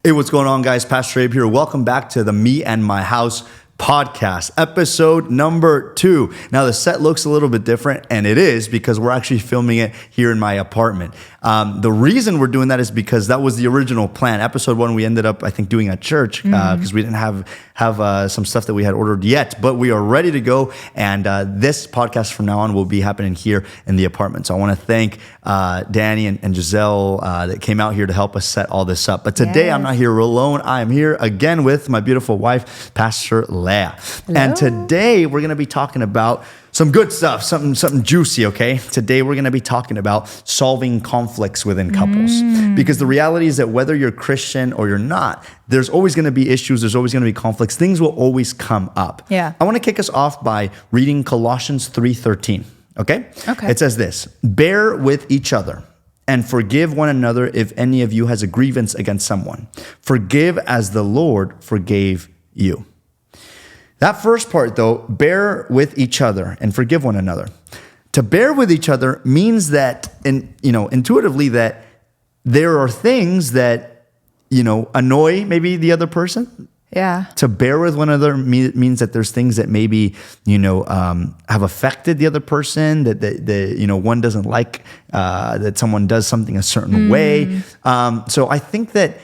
Hey, what's going on, guys? Pastor Abe here. Welcome back to the Me and My House podcast, episode number 2. Now, the set looks a little bit different, and it is because we're actually filming it here in my apartment. The reason we're doing that is because that was the original plan. Episode 1, we ended up, I think, doing at church because we didn't have some stuff that we had ordered yet, but we are ready to go. And this podcast from now on will be happening here in the apartment. So I want to thank Danny and Giselle that came out here to help us set all this up. But today I'm not here alone. I am here again with my beautiful wife, Pastor Leah. Hello. And today we're going to be talking about some good stuff, something juicy, okay? Today we're going to be talking about solving conflicts within couples. Because the reality is that whether you're Christian or you're not, there's always going to be issues, there's always going to be conflicts. Things will always come up. Yeah. I want to kick us off by reading Colossians 3:13, okay? Okay. It says this: "Bear with each other and forgive one another if any of you has a grievance against someone. Forgive as the Lord forgave you." That first part, though, bear with each other and forgive one another. To bear with each other means that, intuitively, that there are things that, annoy maybe the other person. Yeah. To bear with one another means that there's things that maybe, have affected the other person, that one doesn't like, that someone does something a certain way. So I think that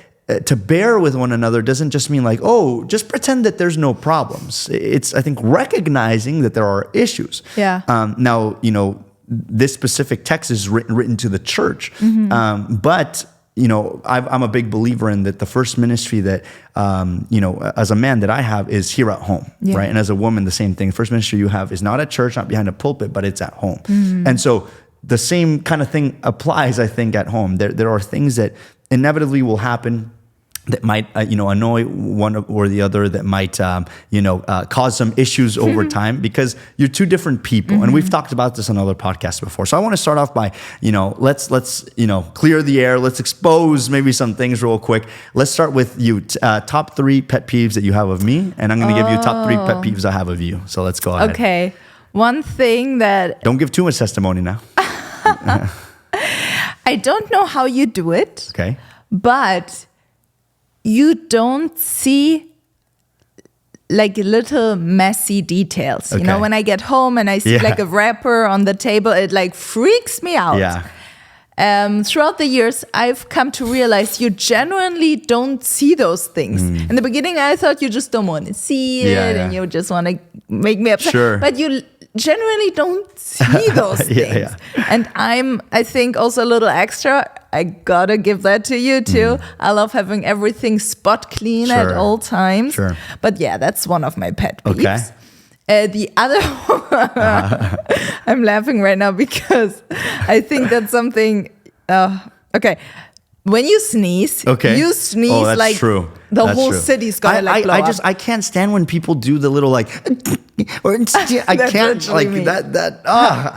to bear with one another doesn't just mean like, oh, just pretend that there's no problems. It's, I think, recognizing that there are issues. Yeah. Now, this specific text is written to the church. But, I'm a big believer in that the first ministry that, as a man that I have is here at home, right? And as a woman, the same thing. The first ministry you have is not at church, not behind a pulpit, but it's at home. And so the same kind of thing applies, I think, at home. There are things that inevitably will happen that might, annoy one or the other, that might, cause some issues over time because you're two different people. And we've talked about this on other podcasts before. So I want to start off by, let's clear the air. Let's expose maybe some things real quick. Let's start with you. Top 3 pet peeves that you have of me. And I'm going to give you top 3 pet peeves I have of you. So let's go ahead. Okay. One thing that... Don't give too much testimony now. I don't know how you do it. Okay. But... you don't see like little messy details. Okay. When I get home and I see like a wrapper on the table, it like freaks me out. Yeah. Throughout the years, I've come to realize you genuinely don't see those things. In the beginning, I thought you just don't want to see it and you just want to make me upset. Sure. But you generally don't see those things. And I think also a little extra. I gotta give that to you too. I love having everything spot clean at all times. Sure. But yeah, that's one of my pet peeves. The other one, I'm laughing right now because I think that's something. Okay, when you sneeze, you sneeze like true. The whole city's gonna blow up. I can't stand when people do the little like, or I can't like me. that.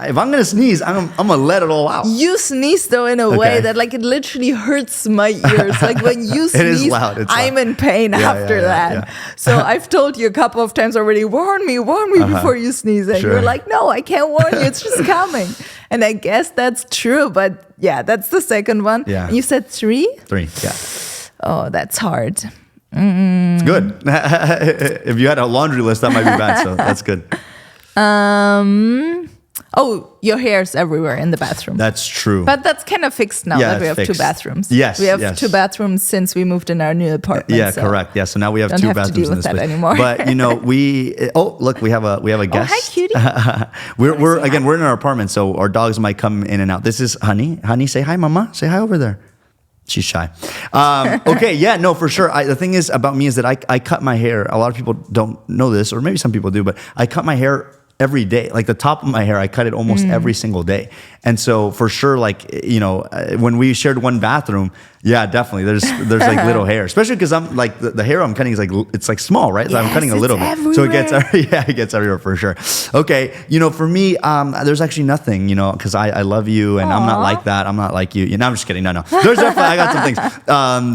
If I'm gonna sneeze, I'm gonna let it all out. You sneeze though in a way that like it literally hurts my ears. Like when you sneeze, it is loud. I'm in pain after that. Yeah. So I've told you a couple of times already. Warn me before you sneeze, and you're like, no, I can't warn you. It's just coming. And I guess that's true. But yeah, that's the second one. Yeah. And you said 3? 3. Yeah. Oh, that's hard. It's good. If you had a laundry list, that might be bad. So that's good. Your hair's everywhere in the bathroom. That's true. But that's kind of fixed now that we have 2 bathrooms. Yes. We have 2 bathrms since we moved in our new apartment. Yeah, correct. Yeah. So now we have 2 bathrooms to deal in with this that place anymore. But look, we have a guest. Oh, hi, cutie. we're in our apartment, so our dogs might come in and out. This is Honey. Honey, say hi, Mama. Say hi over there. She's shy. Okay, yeah, no, for sure. The thing is about me is that I cut my hair. A lot of people don't know this, or maybe some people do, but I cut my hair every day. Like the top of my hair, I cut it almost every single day. And so for sure, like, when we shared one bathroom, yeah, definitely. There's like little hair, especially because I'm like the hair I'm cutting is like, it's like small, right? So I'm cutting a little bit. Everywhere. So it gets everywhere for sure. Okay. For me, there's actually nothing, because I love you and I'm not like that. I'm not like you. I'm just kidding. No. There's definitely, I got some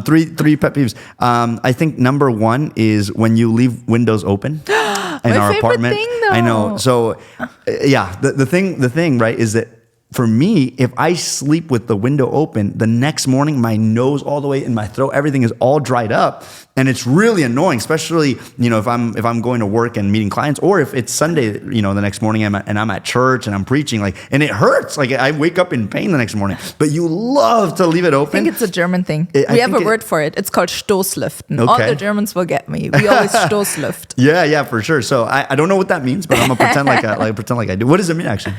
things. Three pet peeves. I think number 1 is when you leave windows open in our apartment. Thing, though. I know. So yeah, the thing, right, is that for me, if I sleep with the window open, the next morning, my nose all the way in my throat, everything is all dried up. And it's really annoying, especially, if I'm going to work and meeting clients, or if it's Sunday, the next morning I'm at church and I'm preaching, and it hurts. Like I wake up in pain the next morning, but you love to leave it open. I think it's a German thing. We have a word for it. It's called Stoßlüften. Okay. All the Germans will get me. We always Stoßlüft. Yeah, for sure. So I don't know what that means, but I'm gonna pretend like I do. What does it mean actually?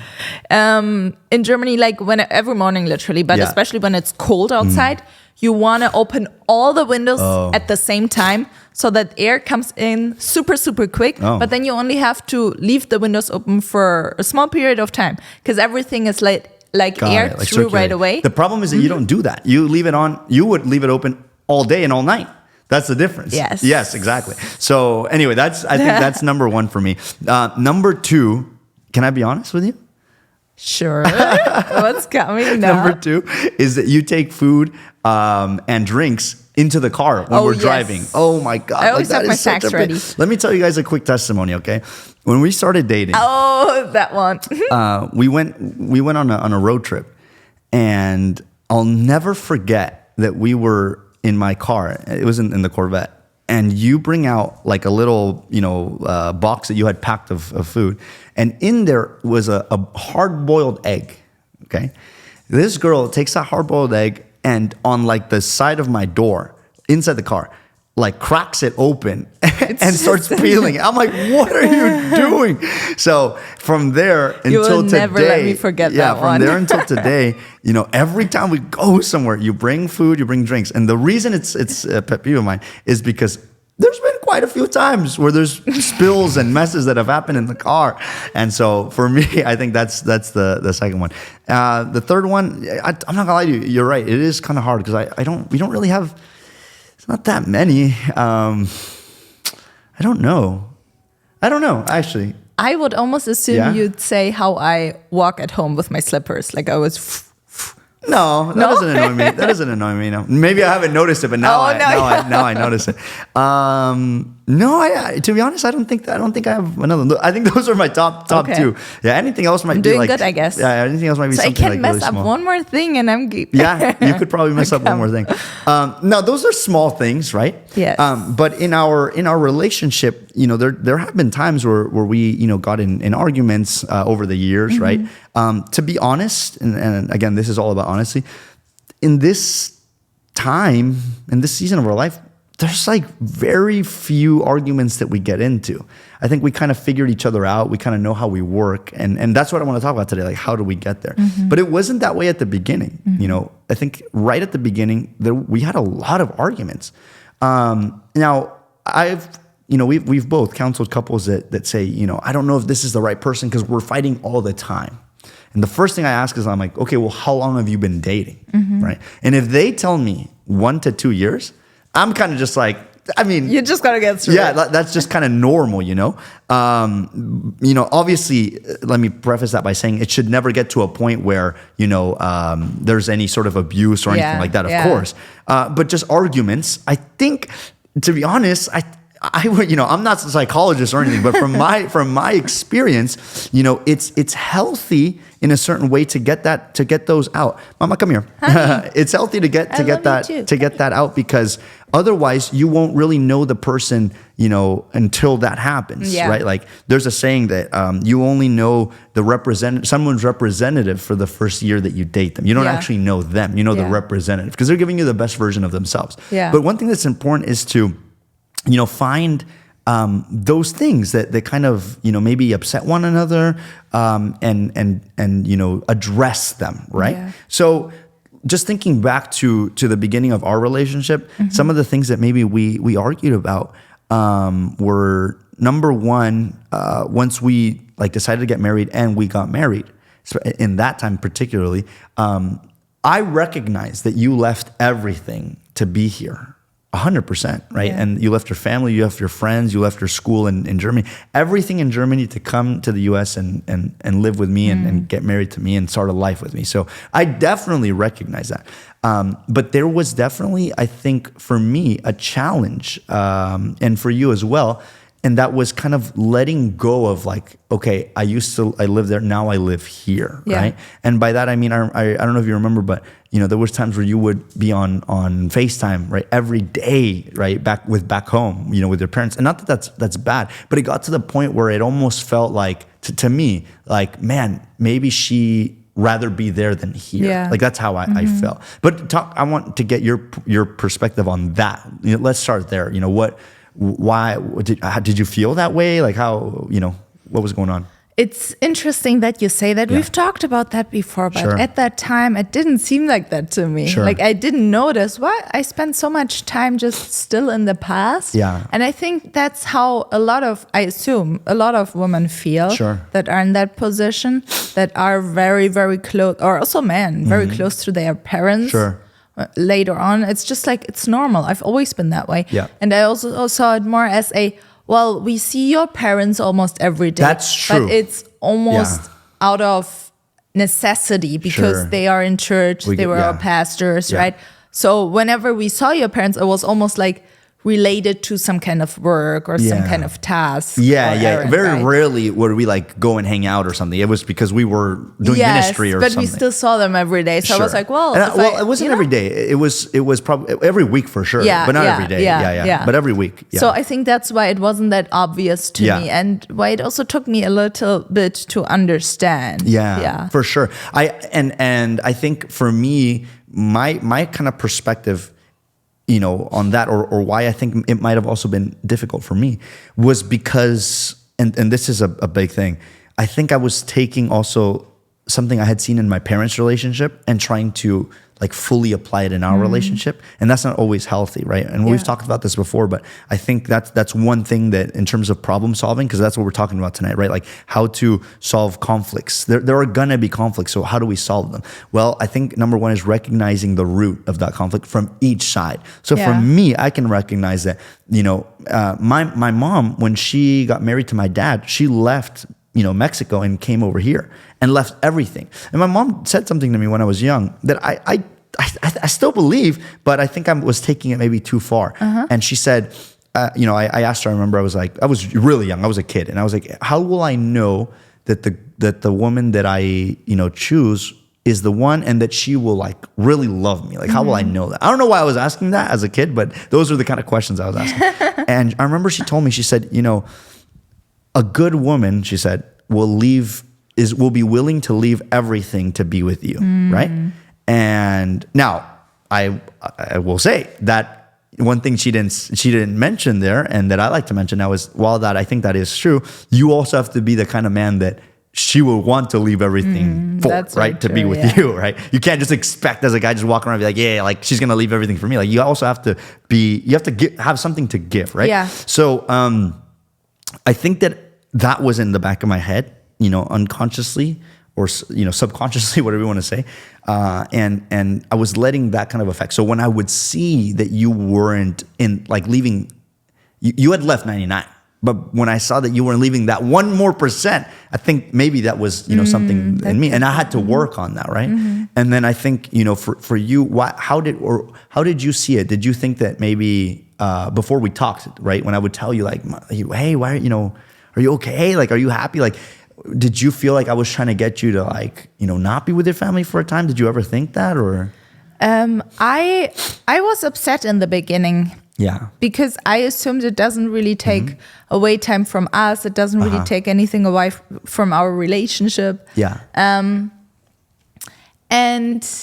In Germany, every morning literally, but especially when it's cold outside, you want to open all the windows at the same time so that air comes in super, super quick. But then you only have to leave the windows open for a small period of time because everything is like air through right away. The problem is that you don't do that. You leave it on. You would leave it open all day and all night. That's the difference. Yes, exactly. So anyway, I think that's number one for me. Number two, can I be honest with you? Sure. What's coming now? Number two is that you take food and drinks into the car when we're driving. Oh my God. I always have my snacks ready. Let me tell you guys a quick testimony, okay? When we started dating. Oh, that one. we went on a road trip, and I'll never forget that we were in my car. It was in the Corvette. And you bring out like a little, box that you had packed of food. And in there was a hard-boiled egg, okay? This girl takes that hard-boiled egg and on like the side of my door, inside the car, like cracks it open and starts peeling it. I'm like, what are you doing? So from there until today. You will never let me forget that one. Yeah, from there until today, every time we go somewhere, you bring food, you bring drinks. And the reason it's a pet peeve of mine is because there's been quite a few times where there's spills and messes that have happened in the car. And so for me, I think that's the second one. The third one, I'm not gonna lie to you, you're right. It is kind of hard because we don't really have, it's not that many. I don't know, actually. I would almost assume you'd say how I walk at home with my slippers. Like I was... No, that doesn't annoy me. That doesn't annoy me. No, maybe I haven't noticed it, but now I notice it. No, to be honest, I don't think I have another. I think those are my top two. Yeah, anything else might be doing like good, I guess. Yeah, anything else might be so something I like can really mess up small. one more thing, and I'm. Yeah, you could probably mess up one more thing. No, those are small things, right? Yes. But in our relationship, there have been times where we got in arguments over the years, right? To be honest, and again, this is all about honesty. In this time, in this season of our life, there's like very few arguments that we get into. I think we kind of figured each other out. We kind of know how we work. And that's what I want to talk about today. Like, how do we get there? But it wasn't that way at the beginning. I think right at the beginning, we had a lot of arguments. Now, we've both counseled couples that say, I don't know if this is the right person because we're fighting all the time. And the first thing I ask is, I'm like, okay, well, how long have you been dating, right? And if they tell me 1 to 2 years, I'm kind of just like, you just gotta get through. Yeah, that's just kind of normal, Obviously, let me preface that by saying it should never get to a point where there's any sort of abuse or anything like that, of course. But just arguments. I think, to be honest, I'm not a psychologist or anything, but from my experience, it's healthy in a certain way to get those out. Mama, come here. It's healthy to get that out because otherwise you won't really know the person, until that happens, right? Like there's a saying that you only know someone's representative for the first year that you date them. You don't actually know them. You know the representative because they're giving you the best version of themselves. Yeah. But one thing that's important is to find those things that kind of maybe upset one another and address them, right? Yeah. So just thinking back to the beginning of our relationship, some of the things that maybe we argued about were, number one, once we decided to get married and we got married, so in that time particularly, I recognized that you left everything to be here. 100%, right? Yeah. And you left your family, you left your friends, you left your school in Germany, everything in Germany to come to the US and live with me and get married to me and start a life with me. So I definitely recognize that. But there was definitely, I think, for me, a challenge, and for you as well, And that was kind of letting go of like, okay, I live there, now I live here, right? And by that, I mean, I don't know if you remember, but there was times where you would be on FaceTime, right? Every day, right? Back home, with your parents. And not that that's bad, but it got to the point where it almost felt like, to me, like, man, maybe she rather be there than here. Yeah. Like that's how I felt. But I want to get your perspective on that. Let's start there. Why did you feel that way? Like how, what was going on? It's interesting that you say that. We've talked about that before, but at that time, it didn't seem like that to me. Like I didn't notice why I spent so much time just still in the past. Yeah. And I think that's how I assume a lot of women feel that are in that position, that are very, very close, or also men, very close to their parents. Later on, it's just like, it's normal. I've always been that way. Yeah. And I also saw it more as we see your parents almost every day. That's true. But it's almost out of necessity because they are in church, they were our pastors, right? So whenever we saw your parents, it was almost like related to some kind of work or some kind of task. Errand, very rarely would we like go and hang out or something. It was because we were doing ministry or but something. We still saw them every day. So I was like, it wasn't every day. It was probably every week for sure. But not every day. But every week. So I think that's why it wasn't that obvious to me, and why it also took me a little bit to understand. For sure. And I think for me, my kind of perspective, on that, or why I think it might have also been difficult for me, was because, and this is a big thing, I think I was taking also something I had seen in my parents' relationship and trying to like fully apply it in our relationship. And that's not always healthy, right? And we've talked about this before, but I think that's one thing that in terms of problem solving, because that's what we're talking about tonight, right? Like how to solve conflicts. There are gonna be conflicts, so how do we solve them? Well, I think number one is recognizing the root of that conflict from each side. So for me, I can recognize that, my mom, when she got married to my dad, she left Mexico and came over here and left everything. And my mom said something to me when I was young that I still believe, but I think I was taking it maybe too far. And she said, I asked her, I remember I was really young. I was a kid. And I was like, how will I know that the woman that I, choose is the one and that she will like really love me? Like, how will I know that? I don't know why I was asking that as a kid, but those are the kind of questions I was asking. And I remember she told me, she said, a good woman, she said, will be willing to leave everything to be with you, right? And now I will say that one thing she didn't mention there, and that I like to mention now, is while that I think that is true, you also have to be the kind of man that she will want to leave everything for, right? To be with you, right? You can't just expect as a guy just walking around and be like, like she's gonna leave everything for me. Like you also have to have something to give, right? Yeah. So I think that was in the back of my head, unconsciously or subconsciously, whatever you want to say, and I was letting that kind of affect. So when I would see that you weren't in like leaving, you had left 99, but when I saw that you weren't leaving that 1% more, I think maybe that was something in me, and I had to work on that, right? And then I think for you, how did you see it? Did you think that maybe before we talked, right, when I would tell you like, hey, why are you okay? Like, are you happy? Like, did you feel like I was trying to get you to like, not be with your family for a time? Did you ever think that, or? I was upset in the beginning. Yeah. Because I assumed it doesn't really take away time from us. It doesn't really take anything away from our relationship. Yeah. And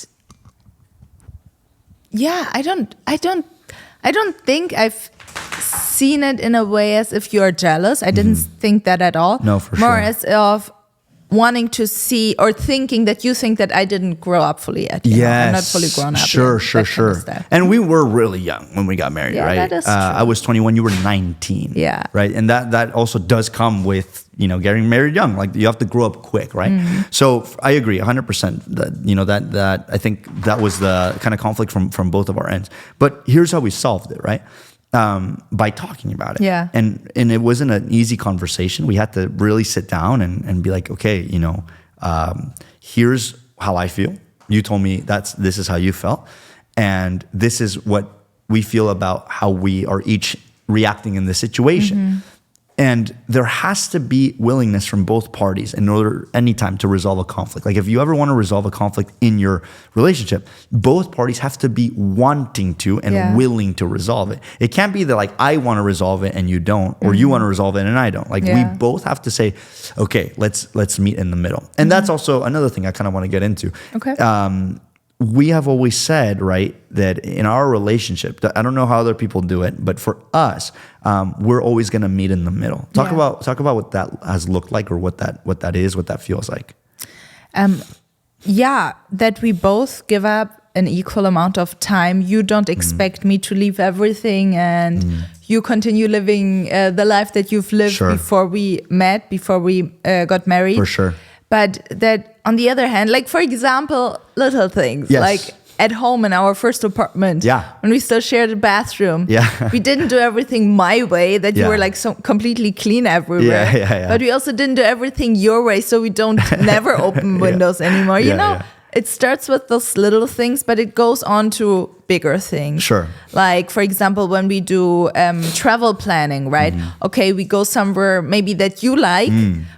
yeah, I don't think I've seen it in a way as if you're jealous. I didn't think that at all. No, for More sure. as of wanting to see or thinking that you think that I didn't grow up fully yet. I'm not fully grown up Sure, yet. Sure. And we were really young when we got married, right? That is true. I was 21, you were 19. Yeah. Right? And that also does come with, getting married young. Like you have to grow up quick, right? So I agree 100% that, that I think that was the kind of conflict from both of our ends. But here's how we solved it, right? By talking about it. Yeah. And it wasn't an easy conversation. We had to really sit down and be like, okay, here's how I feel. You told me this is how you felt. And this is what we feel about how we are each reacting in this situation. And there has to be willingness from both parties in order anytime to resolve a conflict. Like if you ever want to resolve a conflict in your relationship, both parties have to be wanting to and willing to resolve it. It can't be that like I want to resolve it and you don't, or you want to resolve it and I don't. Like we both have to say, okay, let's meet in the middle. And that's also another thing I kind of want to get into. Okay. We have always said, right, that in our relationship, I don't know how other people do it, but for us, we're always going to meet in the middle. Talk about what that has looked like, or what that is, what that feels like. That we both give up an equal amount of time. You don't expect me to leave everything, and you continue living the life that you've lived before we met, before we got married. For sure. But that, on the other hand, like for example, little things like at home in our first apartment, when we still shared a bathroom, we didn't do everything my way, that you were like so completely clean everywhere. But we also didn't do everything your way, so we don't never open windows anymore. You know, it starts with those little things, but it goes on to bigger things. Sure. Like, for example, when we do travel planning, right? Okay, we go somewhere maybe that you like,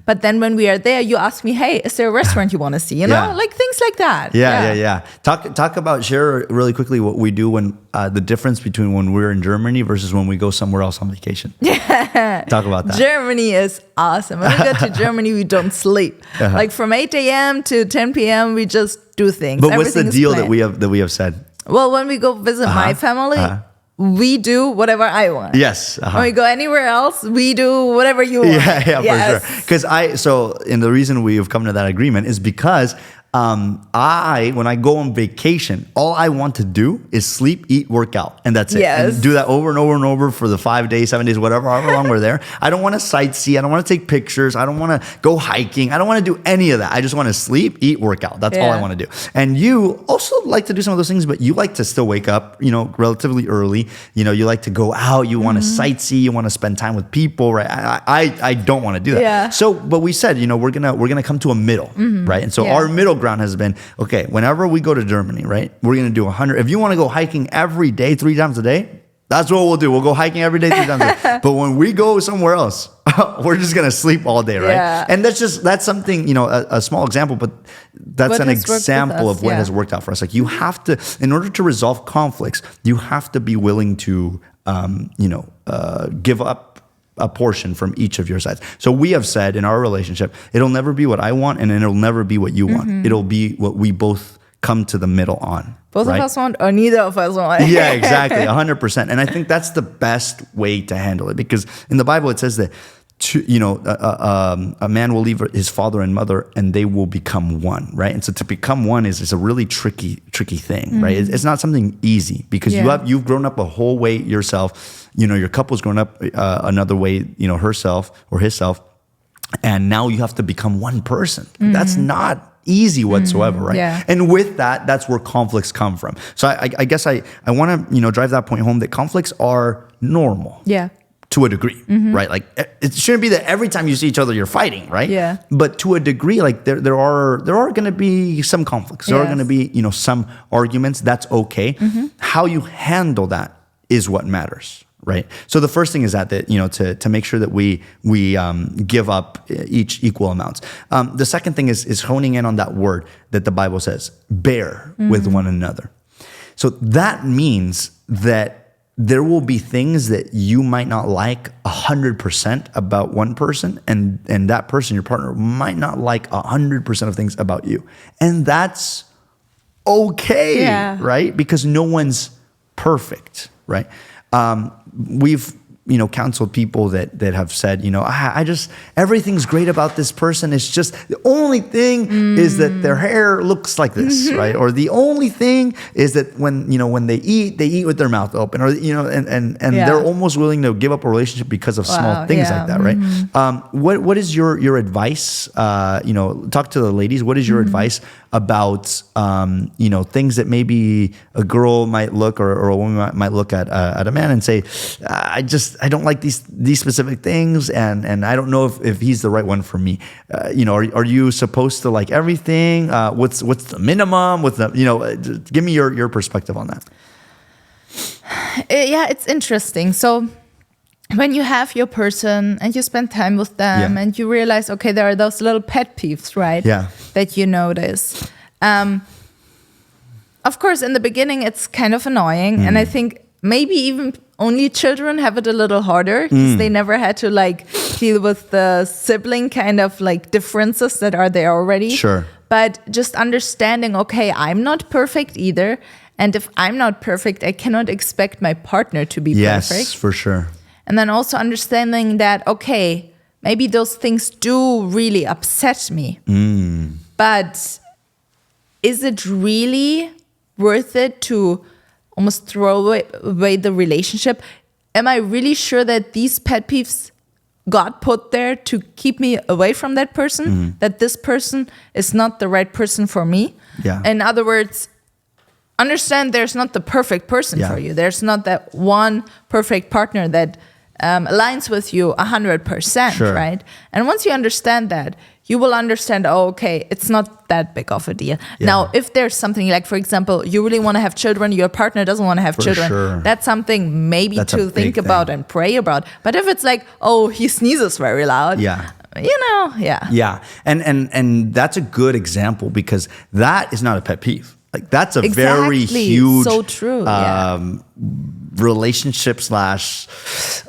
but then when we are there, you ask me, hey, is there a restaurant you want to see? You know, like things like that. Talk about, share really quickly what we do when the difference between when we're in Germany versus when we go somewhere else on vacation. Talk about that. Germany is awesome. When we go to Germany, we don't sleep. Like from 8 a.m. to 10 p.m., we just do things. But what's the deal that we have said? Well, when we go visit my family, we do whatever I want. Yes. When we go anywhere else, we do whatever you want. For sure. Because and the reason we have come to that agreement is because when I go on vacation, all I want to do is sleep, eat, work out, and that's it. And do that over and over and over for the 5 days, 7 days, whatever, however long we're there. I don't want to sightsee. I don't want to take pictures. I don't want to go hiking. I don't want to do any of that. I just want to sleep, eat, work out. That's all I want to do. And you also like to do some of those things, but you like to still wake up, relatively early. You like to go out. You want to sightsee. You want to spend time with people, right? I don't want to do that. Yeah. So, but we said, we're gonna come to a middle, right? And so our middle ground has been, okay, whenever we go to Germany, right, we're going to do 100. If you want to go hiking every day, 3 times a day, that's what we'll do. We'll go hiking every day, 3 times a day. But when we go somewhere else, we're just going to sleep all day, right? Yeah. And that's something, a small example, but that's an example of what has worked out for us. Like you have to, in order to resolve conflicts, you have to be willing to, give up a portion from each of your sides. So we have said in our relationship, it'll never be what I want, and it'll never be what you want. It'll be what we both come to the middle on. Both of us want, or neither of us want. Yeah, exactly, 100%. And I think that's the best way to handle it, because in the Bible it says that a man will leave his father and mother, and they will become one, right? And so to become one is a really tricky thing, right? It's not something easy, because you've grown up a whole way yourself. Your couple's grown up another way, herself or himself, and now you have to become one person. That's not easy whatsoever, right? Yeah. And with that, that's where conflicts come from. So I guess I want to drive that point home, that conflicts are normal. Yeah. To a degree, right? Like it shouldn't be that every time you see each other you're fighting, right? Yeah. But to a degree, like there are going to be some conflicts. There are going to be some arguments. That's okay. How you handle that is what matters, right? So the first thing is that to make sure that we give up each equal amounts. The second thing is honing in on that word that the Bible says, bear with one another. So that means that there will be things that you might not like 100% about one person, and that person, your partner, might not like 100% of things about you. And that's okay, right? Because no one's perfect, right? We've counseled people that have said, I just, everything's great about this person. It's just the only thing is that their hair looks like this, right? Or the only thing is that when they eat with their mouth open, or and they're almost willing to give up a relationship because of small things like that, right? What is your advice? Talk to the ladies. What is your advice about things that maybe a girl might look, or a woman might look at a man and say, I don't like these specific things, and I don't know if he's the right one for me. Are you supposed to like everything? What's the minimum? Give me your perspective on that. Yeah, it's interesting. So when you have your person and you spend time with them Yeah. and you realize, okay, there are those little pet peeves, right? Yeah. That you notice. Of course, in the beginning, it's kind of annoying. And I think maybe even only children have it a little harder because they never had to like deal with the sibling kind of like differences that are there already. Sure. But just understanding, okay, I'm not perfect either. And if I'm not perfect, I cannot expect my partner to be Yes, perfect. for sure. And then also understanding that, okay, maybe those things do really upset me. But is it really worth it to almost throw away the relationship? Am I really sure that these pet peeves God put there to keep me away from that person? That this person is not the right person for me? Yeah. In other words, understand there's not the perfect person Yeah. for you. There's not that one perfect partner that aligns with you 100%, Sure. right? And once you understand that, you will understand, oh, okay, it's not that big of a deal. Yeah. Now, if there's something like, for example, you really want to have children, your partner doesn't want to have For children, sure. that's something maybe That's a to big think thing. about and pray about. But if it's like, oh, he sneezes very loud, Yeah. yeah. Yeah. And that's a good example because that is not a pet peeve. Like that's a very Exactly. huge So true, yeah. relationship slash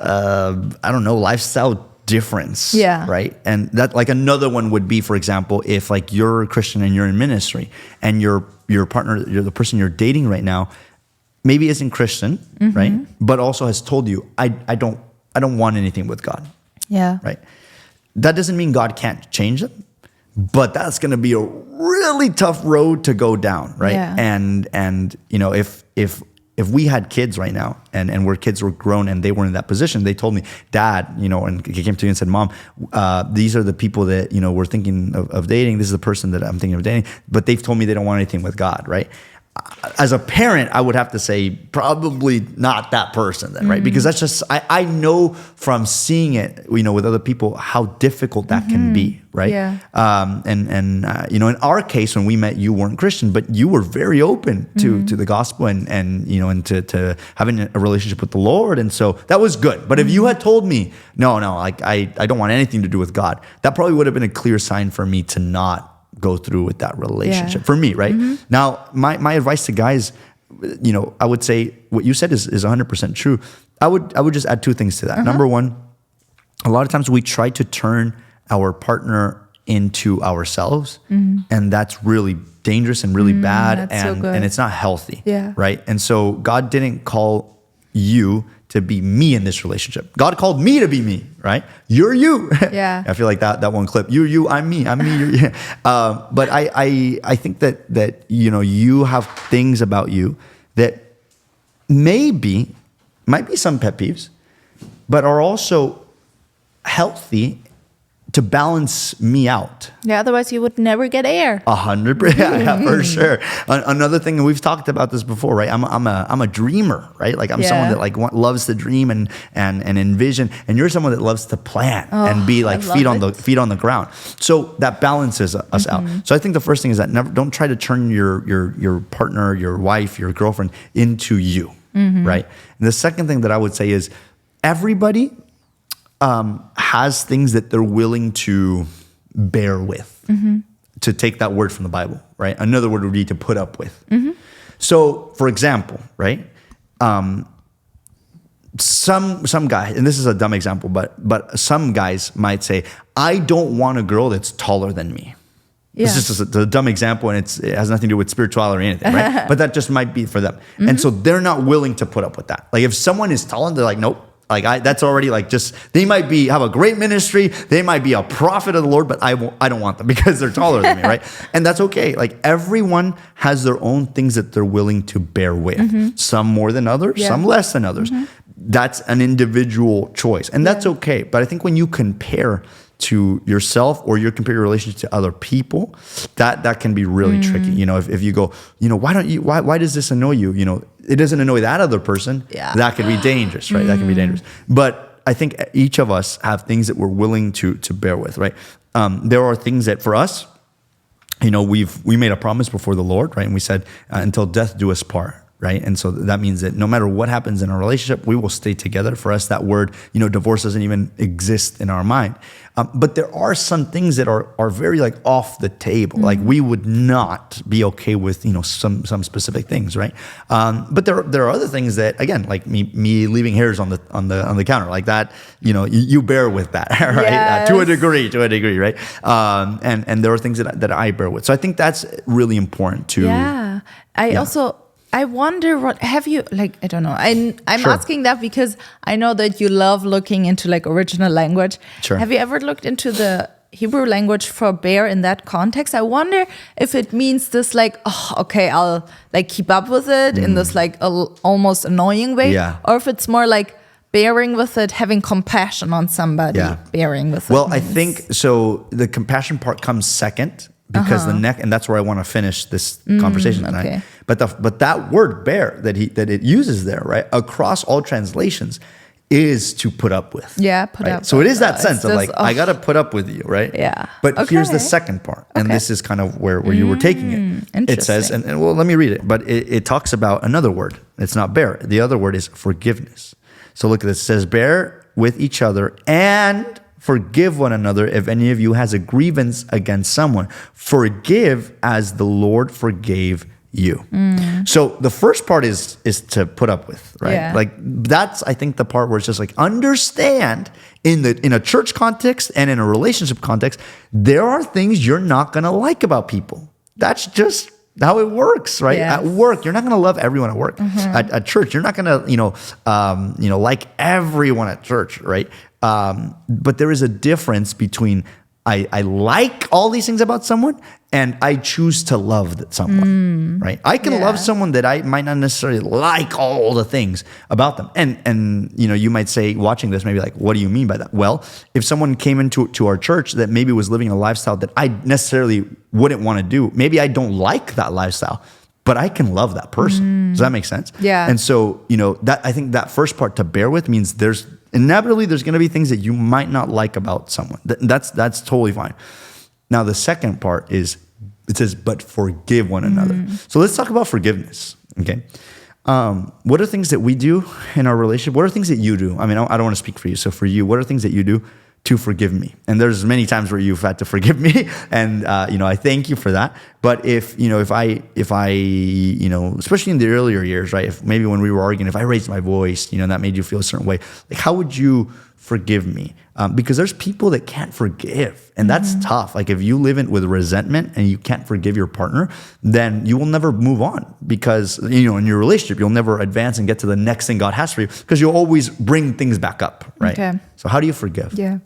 I don't know, lifestyle difference. Yeah. Right. And that like another one would be, for example, if like you're a Christian and you're in ministry and your partner, you're the person you're dating right now, maybe isn't Christian, right? But also has told you, I don't want anything with God. Yeah. Right. That doesn't mean God can't change them, but that's going to be a really tough road to go down, right? Yeah. And you know, if we had kids right now and where kids were grown and they were in that position, they told me, Dad, you know, and he came to me and said, Mom, these are the people that, you know, we're thinking of dating. This is the person that I'm thinking of dating, but they've told me they don't want anything with God, right? As a parent, I would have to say probably not that person then, right? Because that's just, I know from seeing it, you know, with other people, how difficult that can be, right? Yeah. You know, in our case, when we met, you weren't Christian, but you were very open to the gospel and you know, and to having a relationship with the Lord. And so that was good. But if you had told me, no, like I don't want anything to do with God, that probably would have been a clear sign for me to not go through with that relationship for me, right? Now, my advice to guys, you know, I would say what you said is 100% true. I would just add two things to that. Number one, a lot of times we try to turn our partner into ourselves, and that's really dangerous and really bad, that's so good. and it's not healthy, Yeah. right? And so God didn't call you to be me in this relationship. God called me to be me, right? You're you. Yeah. I feel like that one clip. You, I'm me, you're but I think that you know, you have things about you that might be some pet peeves, but are also healthy to balance me out. Yeah, otherwise you would never get air. 100%, yeah, for sure. Another thing, and we've talked about this before, right? I'm a dreamer, right? Like I'm someone that like loves to dream and envision, and you're someone that loves to plan and be like I feet love on the ground. So that balances us out. So I think the first thing is that don't try to turn your partner, your wife, your girlfriend into you, right? And the second thing that I would say is everybody has things that they're willing to bear with, to take that word from the Bible, right? Another word would be to put up with. So, for example, right? Some guy, and this is a dumb example, but some guys might say, I don't want a girl that's taller than me. Yeah. It's just a dumb example, and it has nothing to do with spirituality or anything, right? But that just might be for them. And so they're not willing to put up with that. Like if someone is taller, they're like, nope. Like that's already like just, they might have a great ministry. They might be a prophet of the Lord, but I don't want them because they're taller than me, right? And that's okay. Like everyone has their own things that they're willing to bear with. Some more than others, some less than others. That's an individual choice, and that's okay. But I think when you compare to yourself or you compare your relationship to other people, that can be really tricky. You know, if you go, you know, why does this annoy you? You know, it doesn't annoy that other person. Yeah. That could be dangerous, right? That can be dangerous. But I think each of us have things that we're willing to bear with, right? There are things that for us, you know, we made a promise before the Lord, right? And we said, until death do us part. right? And so that means that no matter what happens in a relationship, we will stay together. For us, that word, divorce doesn't even exist in our mind. But there are some things that are very like off the table. Like we would not be okay with, some specific things, right? But there are other things that, again, like me leaving hairs on the counter, like that, you bear with that, right? Yes. To a degree, right? And there are things that I bear with. So I think that's really important to. Yeah. I wonder what have you like, I don't know. I'm Sure. asking that because I know that you love looking into like original language. Sure. Have you ever looked into the Hebrew language for bear in that context? I wonder if it means this like, oh, okay, I'll like keep up with it in this like almost annoying way. Yeah. Or if it's more like bearing with it, having compassion on somebody, bearing with it. Well, I think so. The compassion part comes second. Because and that's where I want to finish this conversation tonight. Okay. But that word bear that it uses there, right, across all translations, is to put up with. Yeah, put right? up. So it is that sense of just, like I gotta put up with you, right? Yeah. But here's the Okay. second part, and this is kind of where you were taking it. It says, Interesting. and well, let me read it. But it talks about another word. It's not bear. The other word is forgiveness. So look at this. It says, bear with each other and forgive one another if any of you has a grievance against someone. Forgive as the Lord forgave you. So the first part is to put up with, right? Yeah. Like that's, I think, the part where it's just like understand in a church context and in a relationship context, there are things you're not going to like about people. That's just how it works, right? Yes. At work, you're not going to love everyone at work. At church, you're not going to, like everyone at church, right? But there is a difference between I like all these things about someone and I choose to love someone, right? I can love someone that I might not necessarily like all the things about them. And you might say, watching this, maybe like, what do you mean by that? Well, if someone came into our church that maybe was living a lifestyle that I necessarily wouldn't want to do, maybe I don't like that lifestyle, but I can love that person. Does that make sense? Yeah. And so, that I think that first part to bear with means inevitably there's going to be things that you might not like about someone. That's totally fine. Now, the second part is, it says, but forgive one another. So let's talk about forgiveness, okay? What are things that we do in our relationship? What are things that you do? I mean, I don't want to speak for you. So for you, what are things that you do to forgive me? And there's many times where you've had to forgive me, and I thank you for that. But if I especially in the earlier years, right? If maybe when we were arguing, if I raised my voice, that made you feel a certain way, like how would you forgive me? Because there's people that can't forgive, and that's tough. Like if you live with resentment and you can't forgive your partner, then you will never move on, because in your relationship you'll never advance and get to the next thing God has for you, because you'll always bring things back up, right? Okay. So how do you forgive? Yeah.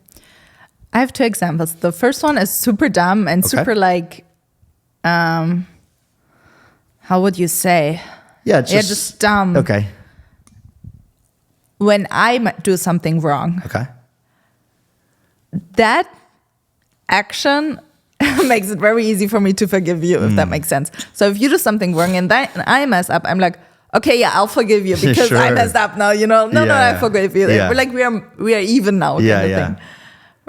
I have two examples. The first one is super dumb and super like, how would you say? Yeah, it's just dumb. Okay. When I do something wrong, Okay. that action makes it very easy for me to forgive you, if that makes sense. So if you do something wrong and I mess up, I'm like, okay, yeah, I'll forgive you because I Sure. messed up now, No, I forgive you. Yeah. We're like, we are even now, kind of thing.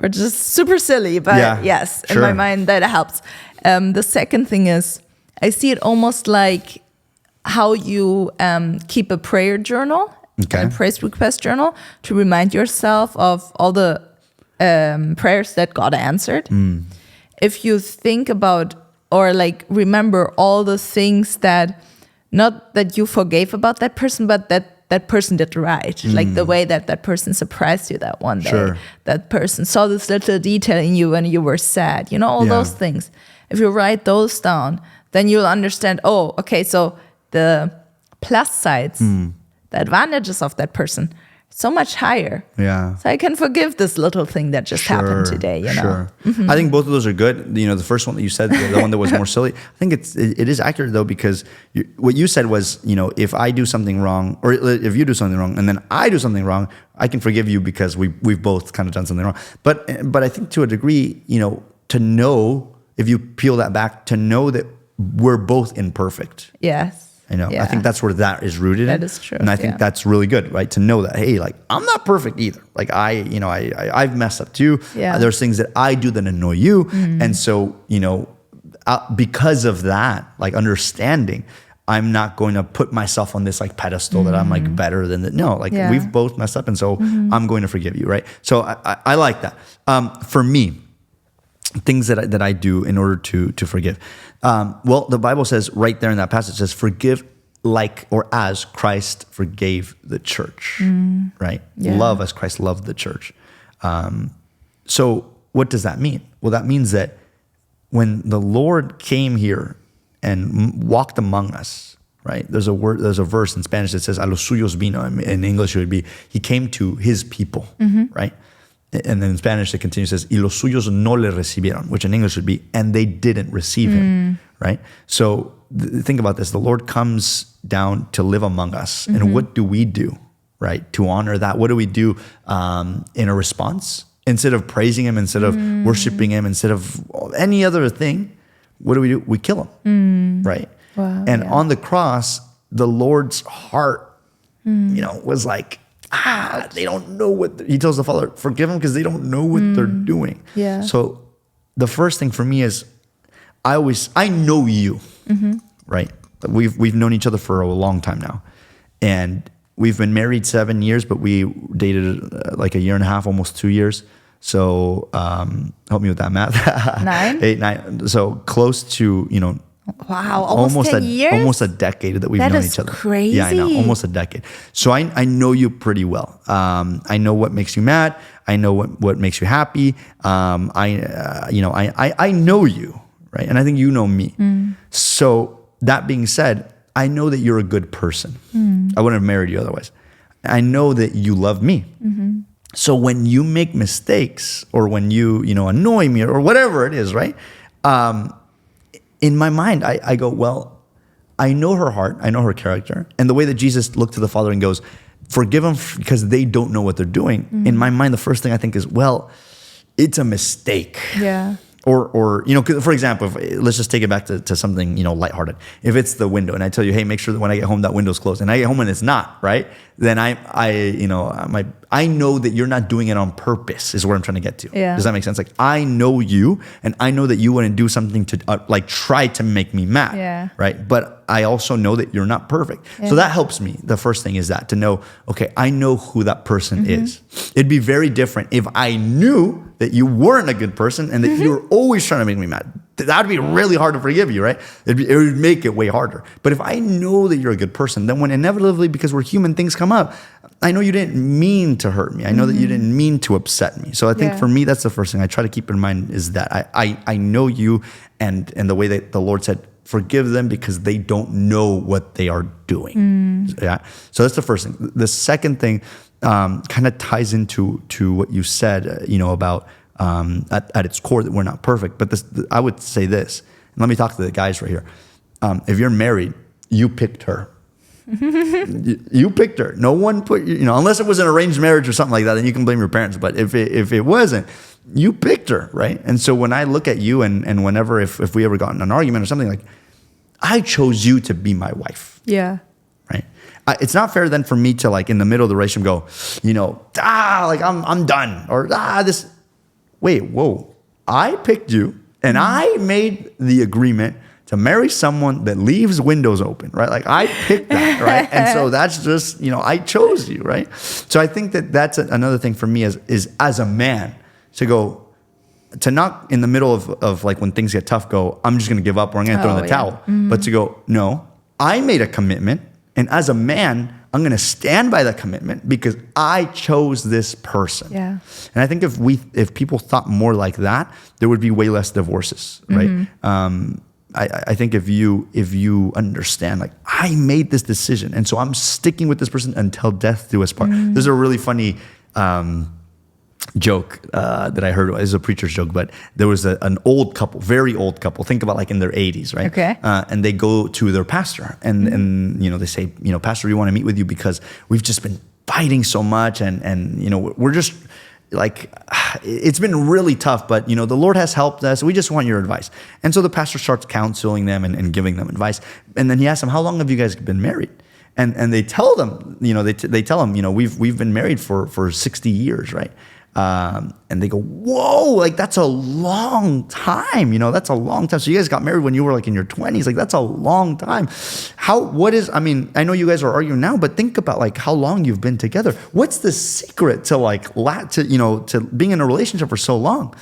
We're just super silly, but yes, in my mind that helps. The second thing is, I see it almost like how you keep a prayer journal, a praise request journal, to remind yourself of all the prayers that God answered. If you think about or like remember all the things that, not that you forgave about that person, but that person did right. Like the way that person surprised you that one day. Sure. That person saw this little detail in you when you were sad. All those things. If you write those down, then you'll understand, oh, okay, so the plus sides, the advantages of that person, so much higher. Yeah. So I can forgive this little thing that just happened today, Sure. I think both of those are good. The first one that you said, the one that was more silly, I think it is accurate though, because what you said was, if I do something wrong, or if you do something wrong and then I do something wrong, I can forgive you because we've both kind of done something wrong. But I think to a degree, to know, if you peel that back, to know that we're both imperfect. Yes. I think that's where that is rooted in. That is true. And I think that's really good, right? To know that, hey, like I'm not perfect either. Like I've messed up too. Yeah. There's things that I do that annoy you. And so, because of that, like understanding, I'm not going to put myself on this like pedestal that I'm like better than that. No, like we've both messed up. And so I'm going to forgive you. Right. So I like that. For me, things that I do in order to forgive. Well, the Bible says right there in that passage, it says forgive like or as Christ forgave the church, right? Yeah. Love as Christ loved the church. So what does that mean? Well, that means that when the Lord came here and walked among us, right? There's a verse in Spanish that says, a los suyos vino. In English, it would be, he came to his people, right? And then in Spanish, it continues, says, y los suyos no le recibieron, which in English would be, and they didn't receive him, right? So think about this. The Lord comes down to live among us. And what do we do, right? To honor that. What do we do in a response? Instead of praising him, instead of worshiping him, instead of any other thing, what do? We kill him, right? Wow, and on the cross, the Lord's heart, was like, they don't know what, he tells the Father, forgive them because they don't know what they're doing. Yeah. So the first thing for me is, I know you, right? We've known each other for a long time now. And we've been married 7 years, but we dated like a year and a half, almost 2 years. So help me with that math. 9? 8, 9. So close to, wow, almost 10 years? Almost a decade that we've known each other. That is crazy. Yeah, I know, almost a decade. So I know you pretty well. I know what makes you mad. I know what makes you happy. I know you, right? And I think you know me. So that being said, I know that you're a good person. I wouldn't have married you otherwise. I know that you love me. So when you make mistakes or when you annoy me or whatever it is, right? In my mind, I go, well, I know her heart. I know her character. And the way that Jesus looked to the Father and goes, forgive them because they don't know what they're doing. In my mind, the first thing I think is, well, it's a mistake. Yeah. Or for example, let's just take it back to something, lighthearted. If it's the window and I tell you, hey, make sure that when I get home, that window's closed, and I get home and it's not, right? Then I know that you're not doing it on purpose is where I'm trying to get to. Yeah. Does that make sense? Like, I know you, and I know that you wouldn't do something to try to make me mad. Yeah. Right. But I also know that you're not perfect. Yeah. So that helps me. The first thing is that to know, okay, I know who that person is. It'd be very different if I knew that you weren't a good person and that you were always trying to make me mad. That'd be really hard to forgive you, right? It would make it way harder. But if I know that you're a good person, then when inevitably, because we're human, things come up, I know you didn't mean to hurt me. I know that you didn't mean to upset me. So I think for me, that's the first thing I try to keep in mind is that I know you, and the way that the Lord said, forgive them because they don't know what they are doing. Yeah. So that's the first thing. The second thing kind of ties into what you said, about at its core that we're not perfect. But I would say this, and let me talk to the guys right here. If you're married, you picked her. You picked her. No one put unless it was an arranged marriage or something like that, then you can blame your parents. But if it wasn't, you picked her, right? And so when I look at you and whenever if we ever got in an argument or something, like, I chose you to be my wife. Yeah. Right. It's not fair then for me to, like, in the middle of the relationship go, like I'm done, or this. Wait, whoa! I picked you, and I made the agreement to marry someone that leaves windows open, right? Like, I picked that, right? And so that's just, I chose you, right? So I think that's another thing for me is as a man to not in the middle of like when things get tough, go, I'm just going to give up or I'm going to throw in the towel. But to go, no, I made a commitment. And as a man, I'm going to stand by that commitment because I chose this person. Yeah. And I think if people thought more like that, there would be way less divorces, right? I think if you understand, like, I made this decision, and so I'm sticking with this person until death do us part. There's a really funny joke that I heard. It's a preacher's joke, but there was an old couple, very old couple. Think about like in their 80s, right? Okay. And they go to their pastor, and they say, Pastor, we want to meet with you because we've just been fighting so much, and we're just like, it's been really tough, but the Lord has helped us. We just want your advice. And so the pastor starts counseling them and giving them advice. And then he asks them, how long have you guys been married? And they tell them, they tell him, we've been married for 60 years, right? And they go, whoa, like that's a long time, that's a long time. So you guys got married when you were like in your 20s, like that's a long time. I know you guys are arguing now, but think about like how long you've been together. What's the secret to to being in a relationship for so long?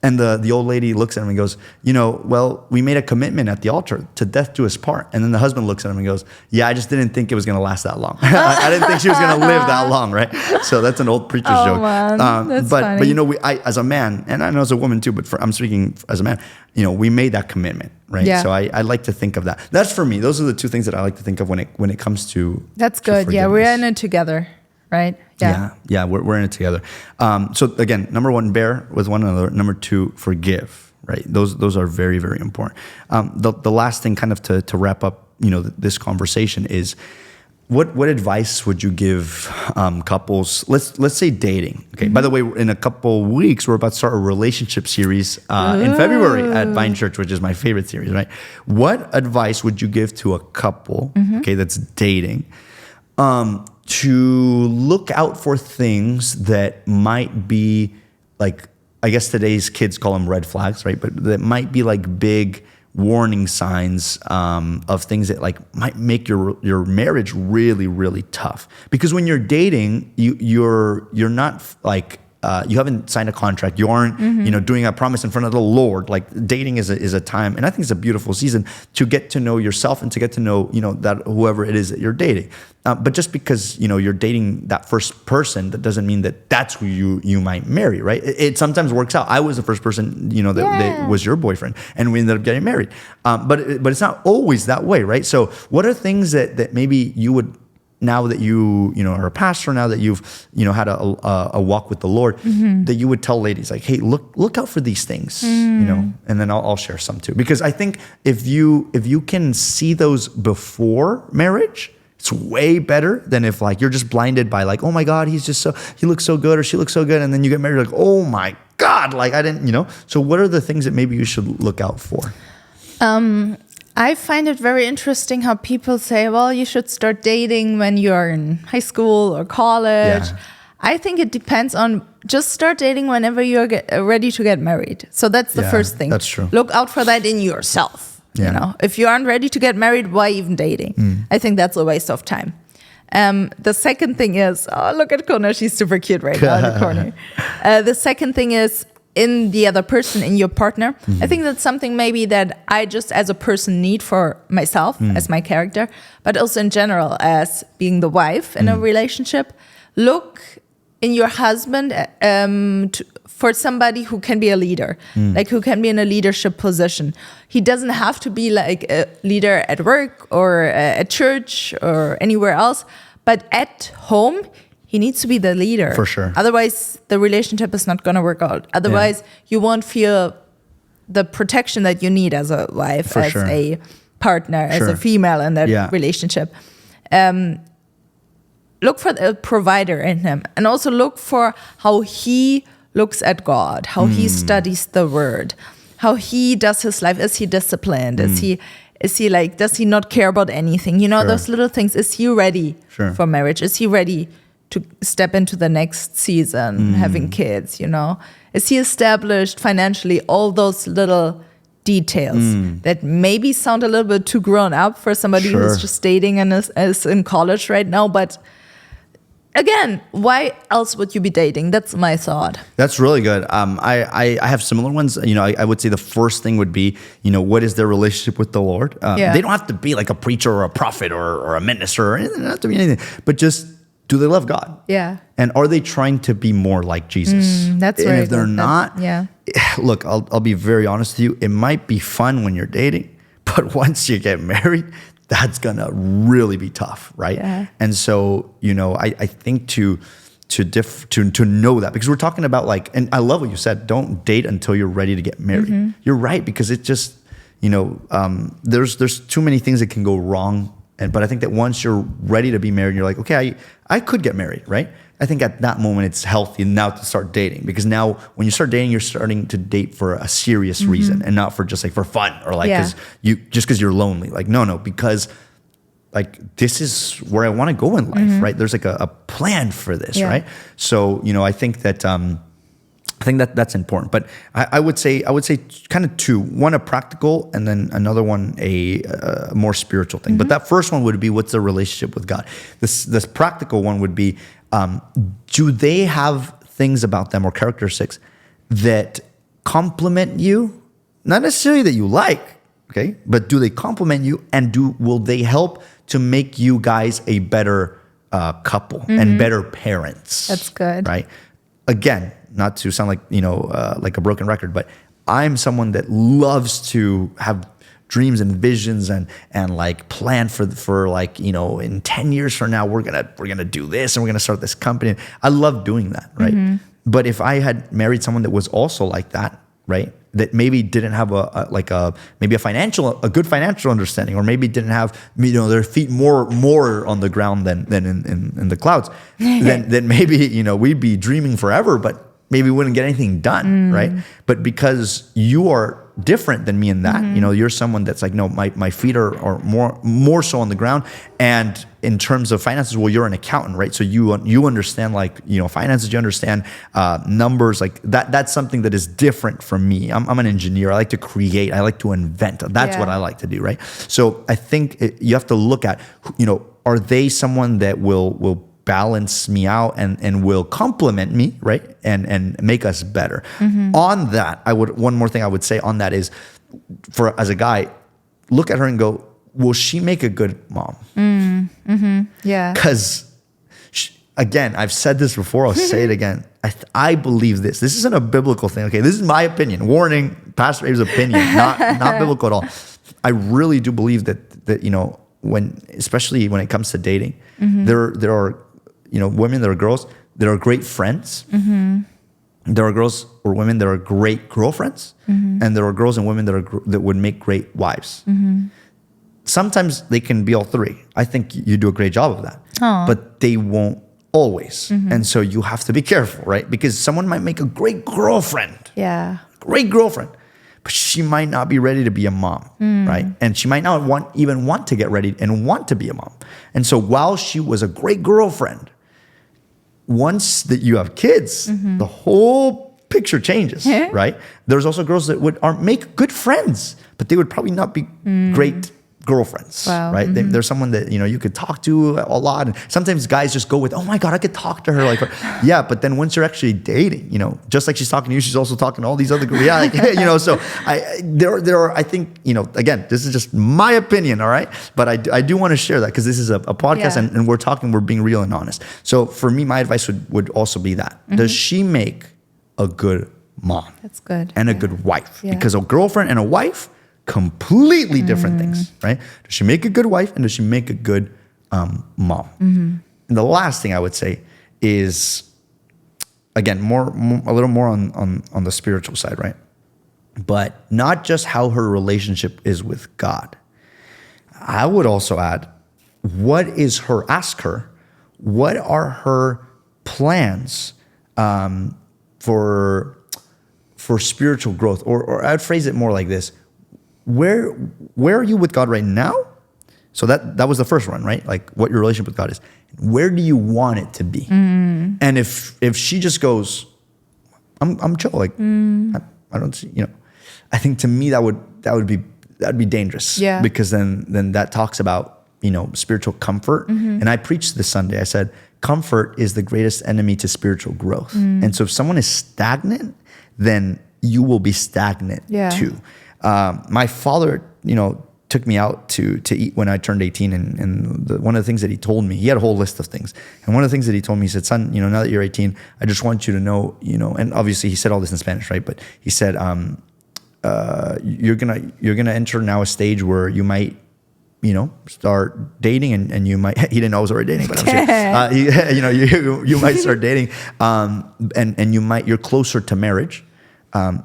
And the old lady looks at him and goes, well, we made a commitment at the altar to death do us part. And then the husband looks at him and goes, yeah, I just didn't think it was going to last that long. I didn't think she was going to live that long, right? So that's an old preacher's joke. Man, that's but funny. I as a man, and I know as a woman too, but I'm speaking as a man, we made that commitment, right? Yeah. So I like to think of that. That's for me. Those are the two things that I like to think of when it comes to. That's to good. Yeah, we're forgiveness. in it together, right? Yeah, we're in it together. So again, number one, bear with one another. Number two, forgive. Right, those are very, very important. The last thing, kind of to wrap up, this conversation is, what advice would you give couples? Let's say dating. Okay. By the way, in a couple weeks, we're about to start a relationship series in February at Vine Church, which is my favorite series. Right. What advice would you give to a couple? Okay, that's dating. To look out for things that might be like, I guess today's kids call them red flags, right? But that might be like big warning signs of things that like might make your marriage really, really tough. Because when you're dating, you're not like you haven't signed a contract. You aren't doing a promise in front of the Lord. Like dating is a time, and I think it's a beautiful season to get to know yourself and to get to know that whoever it is that you're dating. But just because you're dating that first person, that doesn't mean that that's who you might marry, right? It sometimes works out. I was the first person that was your boyfriend, and we ended up getting married. But it's not always that way, right? So what are things that maybe you would, now that you are a pastor, now that you've had a walk with the Lord, that you would tell ladies like, hey, look out for these things, and then I'll share some too, because I think if you can see those before marriage, it's way better than if like you're just blinded by like, oh my God, he looks so good or she looks so good, and then you get married like, oh my God, like I didn't, So what are the things that maybe you should look out for? I find it very interesting how people say, well, you should start dating when you're in high school or college. Yeah. I think it depends on, just start dating whenever you're ready to get married. So that's the first thing. That's true. Look out for that in yourself. Yeah. If you aren't ready to get married, why even dating? I think that's a waste of time. The second thing is, oh, look at Kona. She's super cute right now in the corner. The second thing is, in the other person, in your partner. I think that's something maybe that I just as a person need for myself, as my character, but also in general as being the wife in a relationship. Look in your husband for somebody who can be a leader, like who can be in a leadership position. He doesn't have to be like a leader at work or at church or anywhere else, but at home, he needs to be the leader. For sure. Otherwise, the relationship is not going to work out. Otherwise, you won't feel the protection that you need as a wife, as a partner, as a female in that relationship. Look for the provider in him. And also look for how he looks at God, how he studies the word, how he does his life. Is he disciplined? Is he like, does he not care about anything? Those little things. Is he ready for marriage? Is he ready to step into the next season, having kids, Is he established financially? All those little details that maybe sound a little bit too grown up for somebody who's just dating and is in college right now. But again, why else would you be dating? That's my thought. That's really good. I have similar ones. I would say the first thing would be, what is their relationship with the Lord? They don't have to be like a preacher or a prophet or a minister or anything. They don't have to be anything. But just, do they love God? Yeah. And are they trying to be more like Jesus? That's right. And if they're not, look, I'll be very honest with you. It might be fun when you're dating, but once you get married, that's gonna really be tough, right? Yeah. And so, I think to know that, because we're talking about like, and I love what you said, don't date until you're ready to get married. You're right, because it just, there's too many things that can go wrong. But I think that once you're ready to be married, you're like, okay, I could get married, right? I think at that moment it's healthy now to start dating, because now when you start dating, you're starting to date for a serious reason and not for just like for fun or like because you're lonely. Like no, because like this is where I want to go in life, right? There's like a plan for this, right? So I think that I think that's important. But I would say kind of two. One, a practical, and then another one, a more spiritual thing. But that first one would be, what's the relationship with God? This practical one would be, do they have things about them or characteristics that complement you? Not necessarily that you like, okay? But do they complement you, and will they help to make you guys a better couple and better parents? That's good. Right? Again, not to sound like, like a broken record, but I'm someone that loves to have dreams and visions and like plan for like, in 10 years from now, we're gonna do this and we're gonna start this company. I love doing that, right? But if I had married someone that was also like that, right, that maybe didn't have a good financial understanding, or maybe didn't have their feet more on the ground than in the clouds, then maybe we'd be dreaming forever, but maybe we wouldn't get anything done, right? But because you are different than me in that, you're someone that's like, no, my feet are more so on the ground. And in terms of finances, well, you're an accountant, right? So you understand like, finances, you understand numbers, like that's something that is different from me. I'm an engineer. I like to create. I like to invent. That's what I like to do, right? So I think you have to look at, are they someone that will balance me out and will complement me, right? And make us better. On that, one more thing I would say on that is, as a guy, look at her and go, will she make a good mom? Yeah. Because again, I've said this before, I'll say it again. I believe this. This isn't a biblical thing, okay? This is my opinion. Warning, Pastor Abe's opinion, not biblical at all. I really do believe that especially when it comes to dating, there are women, there are girls that are great friends. There are girls or women that are great girlfriends, and there are girls and women that would make great wives. Sometimes they can be all three. I think you do a great job of that. But they won't always. And so you have to be careful, right? Because someone might make a great girlfriend. Yeah. Great girlfriend. But she might not be ready to be a mom, right? And she might not even want to get ready and want to be a mom. And so while she was a great girlfriend, once that you have kids, the whole picture changes, right? There's also girls that would make good friends, but they would probably not be great girlfriends, right? There's someone that you could talk to a lot, and sometimes guys just go with, oh my God, I could talk to her, like, yeah. But then once you're actually dating, just like she's talking to you, she's also talking to all these other girls, yeah, like, So there are, I think, again, this is just my opinion, all right? But I do want to share that because this is a podcast, and we're being real and honest. So for me, my advice would also be that: does she make a good mom? That's good. And a good wife, because a girlfriend and a wife, completely different things, right? Does she make a good wife, and does she make a good mom? And the last thing I would say is, again, a little more on the spiritual side, right? But not just how her relationship is with God. I would also add, ask her, what are her plans for spiritual growth? Or I'd phrase it more like this: where are you with God right now? So that was the first one, right? Like what your relationship with God is. Where do you want it to be? And if she just goes, I'm chill, like I don't see, I think to me that'd be dangerous. Yeah. Because then that talks about, spiritual comfort. And I preached this Sunday. I said, comfort is the greatest enemy to spiritual growth. And so if someone is stagnant, then you will be stagnant too. My father, took me out to eat when I turned 18, and one of the things that he told me, he had a whole list of things, and one of the things that he told me, he said, son, now that you're 18, I just want you to know, and obviously he said all this in Spanish, right? But he said, you're gonna enter now a stage where you might, start dating, and you might, he didn't know I was already dating, but I'm sure, you might start dating, and you're closer to marriage.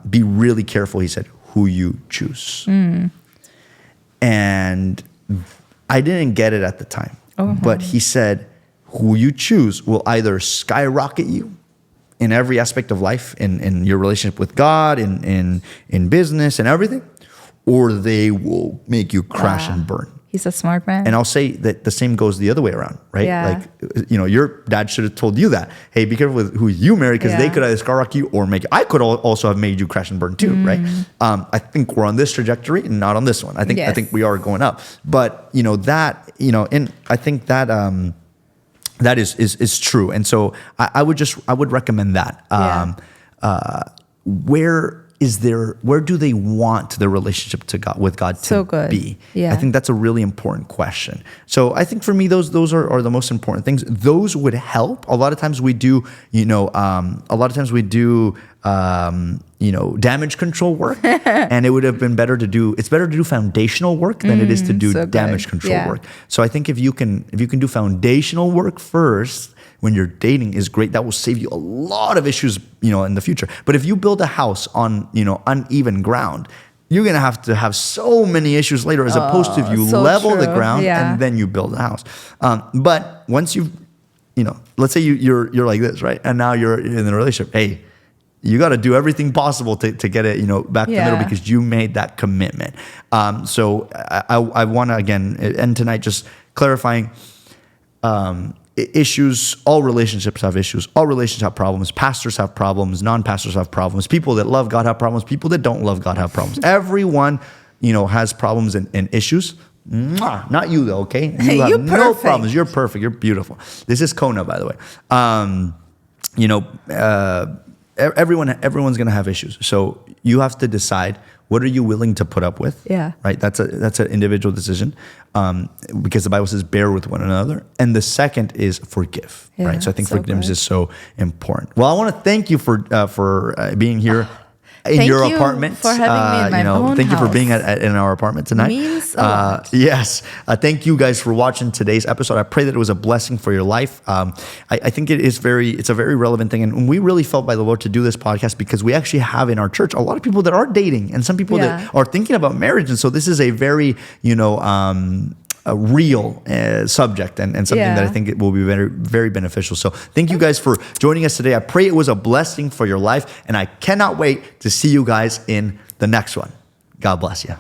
Be really careful, he said, who you choose. And I didn't get it at the time, but he said, who you choose will either skyrocket you in every aspect of life, in your relationship with God, in business and everything, or they will make you crash and burn. He's a smart man. And I'll say that the same goes the other way around, right? Yeah. Like, your dad should have told you that. Hey, be careful with who you marry because they could either skyrocket you or make you. I could also have made you crash and burn too, right? I think we're on this trajectory and not on this one. I think we are going up. But, and I think that that is true. And so I would recommend that. Where do they want their relationship with God to be? Yeah. I think that's a really important question. So I think for me, those are the most important things. Those would help. A lot of times we do, damage control work, and it would have been better to do. It's better to do foundational work than it is to do damage control work. So I think if you can do foundational work first when you're dating is great. That will save you a lot of issues, in the future. But if you build a house on, uneven ground, you're going to have so many issues later as opposed to if you level the ground and then you build a house. But once let's say you're like this, right? And now you're in a relationship. Hey, you got to do everything possible to get it, back to the middle because you made that commitment. So I want to, again, end tonight just clarifying, issues. All relationships have issues. All relationships have problems. Pastors have problems. Non-pastors have problems. People that love God have problems. People that don't love God have problems. Everyone, has problems and issues. Not you though, okay? You have no problems. You're perfect. You're beautiful. This is Kona, by the way. Everyone's gonna have issues. So you have to decide, what are you willing to put up with? Yeah. Right. That's an individual decision, because the Bible says bear with one another. And the second is forgive. Yeah, right. So I think forgiveness is so important. Well, I want to thank you for being here. In your apartment. For having me in my own thank house. You for being in our apartment tonight. Means a lot. Yes. Thank you guys for watching today's episode. I pray that it was a blessing for your life. I think it's a very relevant thing. And we really felt by the Lord to do this podcast because we actually have in our church a lot of people that are dating and some people that are thinking about marriage. And so this is a very, a real subject and something that I think it will be very, very beneficial. So thank you guys for joining us today. I pray it was a blessing for your life, and I cannot wait to see you guys in the next one. God bless you.